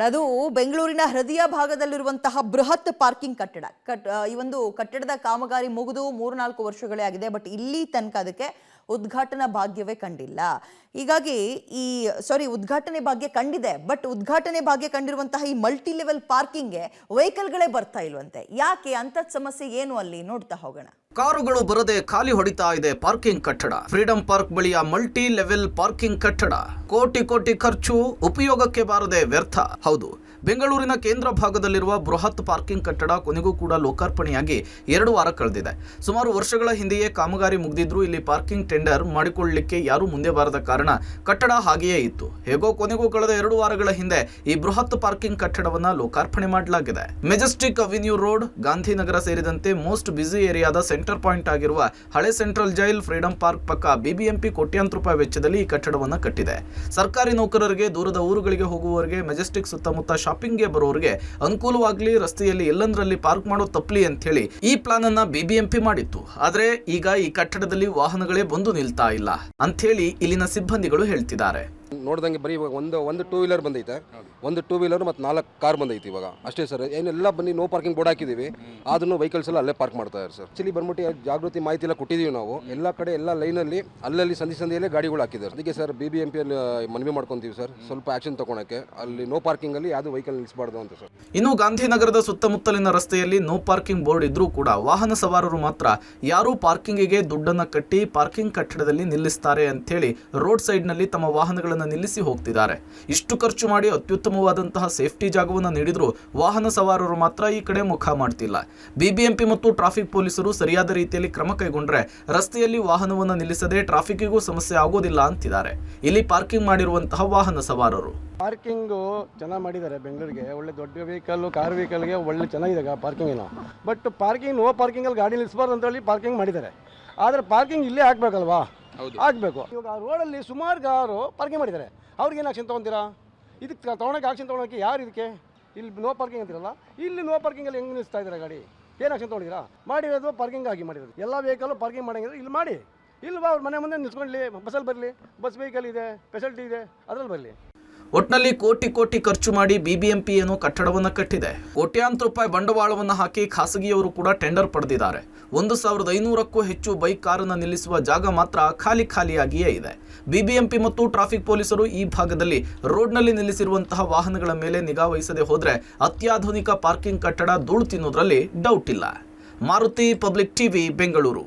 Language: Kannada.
ಅದು ಬೆಂಗಳೂರಿನ ಹೃದಯ ಭಾಗದಲ್ಲಿರುವಂತಹ ಬೃಹತ್ ಪಾರ್ಕಿಂಗ್ ಕಟ್ಟಡ. ಈ ಒಂದು ಕಟ್ಟಡದ ಕಾಮಗಾರಿ ಮುಗಿದು 3-4 ವರ್ಷಗಳೇ ಆಗಿದೆ. ಬಟ್ ಇಲ್ಲಿ ತನಕ ಅದಕ್ಕೆ ಉದ್ಘಾಟನಾ ಭಾಗ್ಯವೇ ಕಂಡಿಲ್ಲ. ಹೀಗಾಗಿ ಉದ್ಘಾಟನೆ ಭಾಗ್ಯ ಕಂಡಿದೆ, ಬಟ್ ಉದ್ಘಾಟನೆ ಭಾಗ್ಯ ಕಂಡಿರುವಂತಹ ಈ ಮಲ್ಟಿ ಲೆವೆಲ್ ಪಾರ್ಕಿಂಗ್ಗೆ ವೆಹಿಕಲ್ಗಳೇ ಬರ್ತಾ ಇಲ್ವಂತೆ. ಯಾಕೆ ಅಂತ ಸಮಸ್ಯೆ ಏನು ಅಲ್ಲಿ ನೋಡ್ತಾ ಹೋಗೋಣ. ಕಾರುಗಳು ಬರದೆ ಖಾಲಿ ಹೊಡಿತಾ ಇದೆ ಪಾರ್ಕಿಂಗ್ ಕಟ್ಟಡ. ಫ್ರೀಡಂ ಪಾರ್ಕ್ ಬಳಿಯ ಮಲ್ಟಿ ಲೆವೆಲ್ ಪಾರ್ಕಿಂಗ್ ಕಟ್ಟಡ. ಕೋಟಿ ಖರ್ಚು, ಉಪಯೋಗಕ್ಕೆ ಬಾರದೆ ವ್ಯರ್ಥ. ಹೌದು, ಬೆಂಗಳೂರಿನ ಕೇಂದ್ರ ಭಾಗದಲ್ಲಿರುವ ಬೃಹತ್ ಪಾರ್ಕಿಂಗ್ ಕಟ್ಟಡ ಕೊನೆಗೂ ಕೂಡ ಲೋಕಾರ್ಪಣೆಯಾಗಿ 2 ವಾರ ಕಳೆದಿದೆ. ಸುಮಾರು ವರ್ಷಗಳ ಹಿಂದೆಯೇ ಕಾಮಗಾರಿ ಮುಗಿದಿದ್ರು ಇಲ್ಲಿ ಪಾರ್ಕಿಂಗ್ ಟೆಂಡರ್ ಮಾಡಿಕೊಳ್ಳಲಿಕ್ಕೆ ಯಾರೂ ಮುಂದೆ ಬಾರದ ಕಾರಣ ಕಟ್ಟಡ ಹಾಗೆಯೇ ಇತ್ತು. ಹೇಗೋ ಕೊನೆಗೂ ಕಳೆದ 2 ವಾರಗಳ ಹಿಂದೆ ಈ ಬೃಹತ್ ಪಾರ್ಕಿಂಗ್ ಕಟ್ಟಡವನ್ನ ಲೋಕಾರ್ಪಣೆ ಮಾಡಲಾಗಿದೆ. ಮೆಜೆಸ್ಟಿಕ್ ಅವೆನ್ಯೂ ರೋಡ್, ಗಾಂಧಿನಗರ ಸೇರಿದಂತೆ ಮೋಸ್ಟ್ ಬ್ಯುಸಿ ಏರಿಯಾದ ಸೆಂಟರ್ ಪಾಯಿಂಟ್ ಆಗಿರುವ ಹಳೆ ಸೆಂಟ್ರಲ್ ಜೈಲ್, ಫ್ರೀಡಂ ಪಾರ್ಕ್ ಪಕ್ಕ ಬಿಬಿಎಂಪಿ ಕೋಟ್ಯಾಂತರ ರೂಪಾಯಿ ವೆಚ್ಚದಲ್ಲಿ ಈ ಕಟ್ಟಡವನ್ನು ಕಟ್ಟಿದೆ. ಸರ್ಕಾರಿ ನೌಕರರಿಗೆ, ದೂರದ ಊರುಗಳಿಗೆ ಹೋಗುವವರಿಗೆ, ಮೆಜೆಸ್ಟಿಕ್ ಸುತ್ತಮುತ್ತ ಶಾಪಿಂಗ್ಗೆ ಬರೋರಿಗೆ ಅನುಕೂಲವಾಗಲಿ, ರಸ್ತೆಯಲ್ಲಿ ಎಲ್ಲಂದರಲ್ಲಿ ಪಾರ್ಕ್ ಮಾಡೋ ತಪ್ಪಲಿ ಅಂತ ಹೇಳಿ ಈ ಪ್ಲಾನ್ ಅನ್ನ ಬಿಬಿಎಂಪಿ ಮಾಡಿತ್ತು. ಆದ್ರೆ ಈಗ ಈ ಕಟ್ಟಡದಲ್ಲಿ ವಾಹನಗಳೇ ಬಂದು ನಿಲ್ತಾ ಇಲ್ಲ ಅಂತ ಹೇಳಿ ಇಲ್ಲಿನ ಸಿಬ್ಬಂದಿಗಳು ಹೇಳ್ತಿದ್ದಾರೆ. ನೋಡ್ದಂಗೆ ಬರೀ ಇವಾಗ ಒಂದು 2 ವೀಲರ್ ಬಂದೈತೆ, ಒಂದು 2 ವೀಲರ್ ಮತ್ತು 4 ಕಾರ್ ಬಂದೈತಿ ಇವಾಗ ಅಷ್ಟೇ ಸರ್. ಏನೆಲ್ಲ ಬನ್ನಿ ನೋ ಪಾರ್ಕಿಂಗ್ ಬೋರ್ಡ್ ಹಾಕಿದ್ದೀವಿ, ಆದ್ರೂ ವೆಹಿಕಲ್ಸ್ ಎಲ್ಲ ಅಲ್ಲೇ ಪಾರ್ಕ್ ಮಾಡ್ತಾ ಇದ್ದಾರೆ ಸರ್. ಆಕ್ಚುಲಿ ಬಂದ್ಬಿಟ್ಟು ಜಾಗೃತಿ ಮಾಹಿತಿ ಎಲ್ಲ ಕೊಟ್ಟಿದ್ದೀವಿ ನಾವು. ಎಲ್ಲ ಕಡೆ ಎಲ್ಲ ಲೈನಲ್ಲಿ ಅಲ್ಲಲ್ಲಿ ಸಂದಿಯಲ್ಲೇ ಗಾಡಿಗಳು ಹಾಕಿದ್ದಾರೆ. ಅದಕ್ಕೆ ಸರ್ ಬಿಬಿಎಂಪಿಯಲ್ಲಿ ಮನವಿ ಮಾಡ್ಕೊಂತೀವಿ ಸರ್, ಸ್ವಲ್ಪ ಆಕ್ಷನ್ ತಗೊಳಕ್ಕೆ. ಅಲ್ಲಿ ನೋ ಪಾರ್ಕಿಂಗ್ ಅಲ್ಲಿ ಯಾವುದು ವೆಹಿಕಲ್ ನಿಲ್ಲಿಸಬಾರ್ದು ಅಂತ ಸರ್. ಇನ್ನು ಗಾಂಧಿನಗರದ ಸುತ್ತಮುತ್ತಲಿನ ರಸ್ತೆಯಲ್ಲಿ ನೋ ಪಾರ್ಕಿಂಗ್ ಬೋರ್ಡ್ ಇದ್ರೂ ಕೂಡ ವಾಹನ ಸವಾರರು ಮಾತ್ರ ಯಾರು ಪಾರ್ಕಿಂಗಿಗೆ ದುಡ್ಡನ್ನ ಕಟ್ಟಿ ಪಾರ್ಕಿಂಗ್ ಕಟ್ಟಡದಲ್ಲಿ ನಿಲ್ಲಿಸ್ತಾರೆ ಅಂತ ಹೇಳಿ ರೋಡ್ ಸೈಡ್ ನಲ್ಲಿ ತಮ್ಮ ವಾಹನಗಳನ್ನು ನಿಲ್ಲಿಸಿ ಹೋಗ್ತಿದ್ದಾರೆ. ಇಷ್ಟು ಖರ್ಚು ಮಾಡಿ ಅತ್ಯುತ್ತಮವಾದಂತಹ ಸೇಫ್ಟಿ ಜಾಗವನ್ನು ನೀಡಿದ್ರು ವಾಹನ ಸವಾರರು ಮಾತ್ರ ಈ ಕಡೆ ಮುಖ ಮಾಡ್ತಿಲ್ಲ. ಬಿಬಿಎಂಪಿ ಮತ್ತು ಟ್ರಾಫಿಕ್ ಪೊಲೀಸರು ಸರಿಯಾದ ರೀತಿಯಲ್ಲಿ ಕ್ರಮ ಕೈಗೊಂಡ್ರೆ ರಸ್ತೆಯಲ್ಲಿ ವಾಹನವನ್ನು ನಿಲ್ಲಿಸದೆ ಟ್ರಾಫಿಕ್ಗೂ ಸಮಸ್ಯೆ ಆಗೋದಿಲ್ಲ ಅಂತಿದ್ದಾರೆ ಇಲ್ಲಿ ಪಾರ್ಕಿಂಗ್ ಮಾಡಿರುವಂತಹ ವಾಹನ ಸವಾರರು. ಪಾರ್ಕಿಂಗು ಚೆನ್ನಾಗಿ ಮಾಡಿದ್ದಾರೆ ಬೆಂಗಳೂರಿಗೆ. ಒಳ್ಳೆ ದೊಡ್ಡ ವೆಹಿಕಲ್, ಕಾರ್ ವೆಹಿಕಲ್ಗೆ ಒಳ್ಳೆ ಚೆನ್ನಾಗಿದೆ ಪಾರ್ಕಿಂಗ್. ಬಟ್ ಪಾರ್ಕಿಂಗ್ ನೋ ಪಾರ್ಕಿಂಗಲ್ಲಿ ಗಾಡಿ ನಿಲ್ಲಿಸಬಾರ್ದು ಅಂತ ಹೇಳಿ ಪಾರ್ಕಿಂಗ್ ಮಾಡಿದ್ದಾರೆ. ಆದರೆ ಪಾರ್ಕಿಂಗ್ ಇಲ್ಲೇ ಹಾಕ್ಬೇಕಲ್ವಾ, ಆಗಬೇಕು. ಇವಾಗ ರೋಡಲ್ಲಿ ಸುಮಾರು ಕಾರು ಪಾರ್ಕಿಂಗ್ ಮಾಡಿದ್ದಾರೆ. ಅವ್ರಿಗೇನು ಆಕ್ಷನ್ ತೊಗೊತೀರಾ? ಇದಕ್ಕೆ ತೊಗೊಳಕ್ಕೆ ಆಕ್ಷನ್ ತೊಗೊಳಕ್ಕೆ ಯಾರು? ಇದಕ್ಕೆ ಇಲ್ಲಿ ನೋ ಪಾರ್ಕಿಂಗ್ ಅಂತಿರಲ್ಲ, ಇಲ್ಲಿ ನೋ ಪಾರ್ಕಿಂಗಲ್ಲಿ ಹೆಂಗೆ ನಿಲ್ಲಿಸ್ತಾ ಇದ್ದಾರೆ ಗಾಡಿ? ಏನು ಆಕ್ಷನ್ ತೊಗೊಂಡಿರಾ? ಮಾಡಿರೋದು ಪಾರ್ಕಿಂಗ್ ಆಗಿ ಮಾಡಿರೋದು. ಎಲ್ಲ ವೆಹಿಕಲ್ಲು ಪಾರ್ಕಿಂಗ್ ಮಾಡಂಗಿದ್ರೆ ಇಲ್ಲಿ ಮಾಡಿ, ಇಲ್ವಾ ಅವ್ರ ಮನೆ ಮುಂದೆ ನಿಲ್ಸ್ಕೊಳ್ಳಿ. ಬಸ್ಸಲ್ಲಿ ಬರಲಿ, ಬಸ್ ವೆಹಿಕಲ್ ಇದೆ, ಫೆಸಿಲಿಟಿ ಇದೆ, ಅದರಲ್ಲಿ ಬರಲಿ. ಒಟ್ನಲ್ಲಿ ಕೋಟಿ ಖರ್ಚು ಮಾಡಿ ಬಿಬಿಎಂಪಿ ಏನೋ ಕಟ್ಟಡವನ್ನು ಕಟ್ಟಿದೆ. ಕೋಟ್ಯಾಂತರ ರೂಪಾಯಿ ಬಂಡವಾಳವನ್ನು ಹಾಕಿ ಖಾಸಗಿಯವರು ಕೂಡ ಟೆಂಡರ್ ಪಡೆದಿದ್ದಾರೆ. 1500ಕ್ಕೂ ಹೆಚ್ಚು ಬೈಕ್ ಕಾರನ್ನು ನಿಲ್ಲಿಸುವ ಜಾಗ ಮಾತ್ರ ಖಾಲಿಯಾಗಿಯೇ ಇದೆ. ಬಿಬಿಎಂಪಿ ಮತ್ತು ಟ್ರಾಫಿಕ್ ಪೊಲೀಸರು ಈ ಭಾಗದಲ್ಲಿ ರೋಡ್ನಲ್ಲಿ ನಿಲ್ಲಿಸಿರುವಂತಹ ವಾಹನಗಳ ಮೇಲೆ ನಿಗಾ ವಹಿಸದೆ ಹೋದ್ರೆ ಅತ್ಯಾಧುನಿಕ ಪಾರ್ಕಿಂಗ್ ಕಟ್ಟಡ ಧೂಳು ತಿನ್ನೋದ್ರಲ್ಲಿ ಡೌಟ್ ಇಲ್ಲ. Maruti, public TV, Bengaluru.